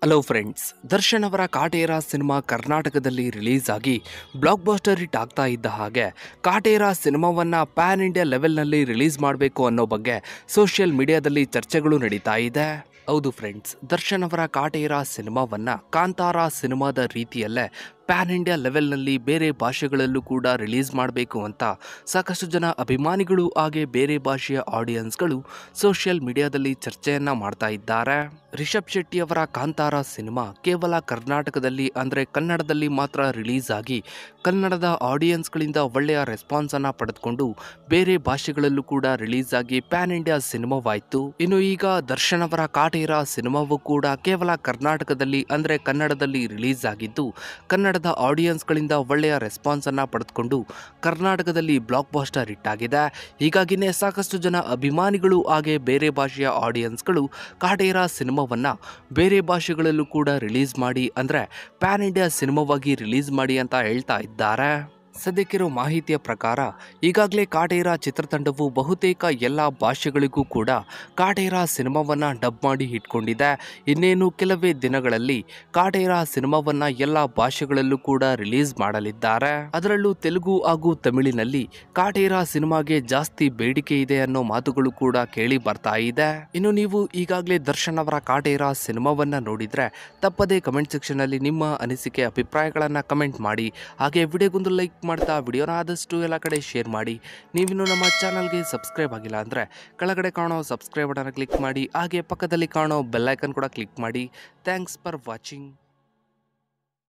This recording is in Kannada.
ಹಲೋ ಫ್ರೆಂಡ್ಸ್, ದರ್ಶನ್ ಅವರ ಕಾಟೇರ ಸಿನಿಮಾ ಕರ್ನಾಟಕದಲ್ಲಿ ರಿಲೀಸ್ ಆಗಿ ಬ್ಲಾಕ್ ಬಸ್ಟರ್ ಹಿಟ್ ಆಗ್ತಾ ಇದ್ದ ಹಾಗೆ ಕಾಟೇರ ಸಿನಿಮಾವನ್ನು ಪ್ಯಾನ್ ಇಂಡಿಯಾ ಲೆವೆಲ್ನಲ್ಲಿ ರಿಲೀಸ್ ಮಾಡಬೇಕು ಅನ್ನೋ ಬಗ್ಗೆ ಸೋಷಿಯಲ್ ಮೀಡಿಯಾದಲ್ಲಿ ಚರ್ಚೆಗಳು ನಡೀತಾ ಇದೆ. ಹೌದು ಫ್ರೆಂಡ್ಸ್, ದರ್ಶನ್ ಅವರ ಕಾಟೇರ ಸಿನಿಮಾವನ್ನು ಕಾಂತಾರ ಸಿನಿಮಾದ ರೀತಿಯಲ್ಲೇ ಪ್ಯಾನ್ ಇಂಡಿಯಾ ಲೆವೆಲ್ನಲ್ಲಿ ಬೇರೆ ಭಾಷೆಗಳಲ್ಲೂ ಕೂಡ ರಿಲೀಸ್ ಮಾಡಬೇಕು ಅಂತ ಸಾಕಷ್ಟು ಜನ ಅಭಿಮಾನಿಗಳು ಹಾಗೆ ಬೇರೆ ಭಾಷೆಯ ಆಡಿಯನ್ಸ್ಗಳು ಸೋಷಿಯಲ್ ಮೀಡಿಯಾದಲ್ಲಿ ಚರ್ಚೆಯನ್ನ ಮಾಡ್ತಾ ಇದ್ದಾರೆ. ರಿಷಬ್ ಶೆಟ್ಟಿ ಅವರ ಕಾಂತಾರ ಸಿನಿಮಾ ಕೇವಲ ಕರ್ನಾಟಕದಲ್ಲಿ ಅಂದರೆ ಕನ್ನಡದಲ್ಲಿ ಮಾತ್ರ ರಿಲೀಸ್ ಆಗಿ ಕನ್ನಡದ ಆಡಿಯನ್ಸ್ಗಳಿಂದ ಒಳ್ಳೆಯ ರೆಸ್ಪಾನ್ಸ್ ಅನ್ನ ಪಡೆದುಕೊಂಡು ಬೇರೆ ಭಾಷೆಗಳಲ್ಲೂ ಕೂಡ ರಿಲೀಸ್ ಆಗಿ ಪ್ಯಾನ್ ಇಂಡಿಯಾ ಸಿನಿಮಾವಾಯಿತು. ಇನ್ನು ಈಗ ದರ್ಶನ್ ಅವರ ಕಾಟೇರ ಸಿನಿಮಾವು ಕೂಡ ಕೇವಲ ಕರ್ನಾಟಕದಲ್ಲಿ ಅಂದರೆ ಕನ್ನಡದಲ್ಲಿ ರಿಲೀಸ್ ಆಗಿದ್ದು ಕನ್ನಡದ ಆಡಿಯನ್ಸ್ಗಳಿಂದ ಒಳ್ಳೆಯ ರೆಸ್ಪಾನ್ಸ್ ಅನ್ನ ಪಡೆದುಕೊಂಡು ಕರ್ನಾಟಕದಲ್ಲಿ ಬ್ಲಾಕ್ ಬಾಸ್ಟರ್ ಹಿಟ್ ಆಗಿದೆ. ಹೀಗಾಗಿನೇ ಸಾಕಷ್ಟು ಜನ ಅಭಿಮಾನಿಗಳು ಹಾಗೆ ಬೇರೆ ಭಾಷೆಯ ಆಡಿಯನ್ಸ್ಗಳು ಕಾಟೇರ ಸಿನಿಮಾವನ್ನ ಬೇರೆ ಭಾಷೆಗಳಲ್ಲೂ ಕೂಡ ರಿಲೀಸ್ ಮಾಡಿ ಅಂದರೆ ಪ್ಯಾನ್ ಇಂಡಿಯಾ ಸಿನಿಮಾವಾಗಿ ರಿಲೀಸ್ ಮಾಡಿ ಅಂತ ಹೇಳ್ತಾ ಇದ್ದಾರೆ. ಸದ್ಯಕ್ಕಿರೋ ಮಾಹಿತಿಯ ಪ್ರಕಾರ ಈಗಾಗಲೇ ಕಾಟೇರ ಚಿತ್ರತಂಡವು ಬಹುತೇಕ ಎಲ್ಲ ಭಾಷೆಗಳಿಗೂ ಕೂಡ ಕಾಟೇರ ಸಿನಿಮಾವನ್ನು ಡಬ್ ಮಾಡಿ ಇಟ್ಕೊಂಡಿದೆ. ಇನ್ನೇನು ಕೆಲವೇ ದಿನಗಳಲ್ಲಿ ಕಾಟೇರ ಸಿನಿಮಾವನ್ನು ಎಲ್ಲ ಭಾಷೆಗಳಲ್ಲೂ ಕೂಡ ರಿಲೀಸ್ ಮಾಡಲಿದ್ದಾರೆ. ಅದರಲ್ಲೂ ತೆಲುಗು ಹಾಗೂ ತಮಿಳಿನಲ್ಲಿ ಕಾಟೇರ ಸಿನಿಮಾಗೆ ಜಾಸ್ತಿ ಬೇಡಿಕೆ ಇದೆ ಅನ್ನೋ ಮಾತುಗಳು ಕೂಡ ಕೇಳಿ ಬರ್ತಾ ಇದೆ. ಇನ್ನು ನೀವು ಈಗಾಗಲೇ ದರ್ಶನ್ ಅವರ ಕಾಟೇರ ಸಿನಿಮಾವನ್ನು ನೋಡಿದ್ರೆ ತಪ್ಪದೇ ಕಮೆಂಟ್ ಸೆಕ್ಷನ್ ಅಲ್ಲಿ ನಿಮ್ಮ ಅನಿಸಿಕೆ ಅಭಿಪ್ರಾಯಗಳನ್ನು ಕಮೆಂಟ್ ಮಾಡಿ. ಹಾಗೆ ವಿಡಿಯೋಗೊಂದು ಲೈಕ್ ಮಾಡ್ತಾ ವಿಡಿಯೋನ ಆದಷ್ಟು ಎಲ್ಲ ಕಡೆ ಶೇರ್ ಮಾಡಿ. ನೀವಿನ್ನು ನಮ್ಮ ಚಾನಲ್ಗೆ ಸಬ್ಸ್ಕ್ರೈಬ್ ಆಗಿಲ್ಲ ಅಂದರೆ ಕೆಳಗಡೆ ಕಾಣೋ ಸಬ್ಸ್ಕ್ರೈಬ್ ಬಟನ್ ಕ್ಲಿಕ್ ಮಾಡಿ. ಹಾಗೆ ಪಕ್ಕದಲ್ಲಿ ಕಾಣೋ ಬೆಲ್ ಐಕನ್ ಕೂಡ ಕ್ಲಿಕ್ ಮಾಡಿ. Thanks for watching.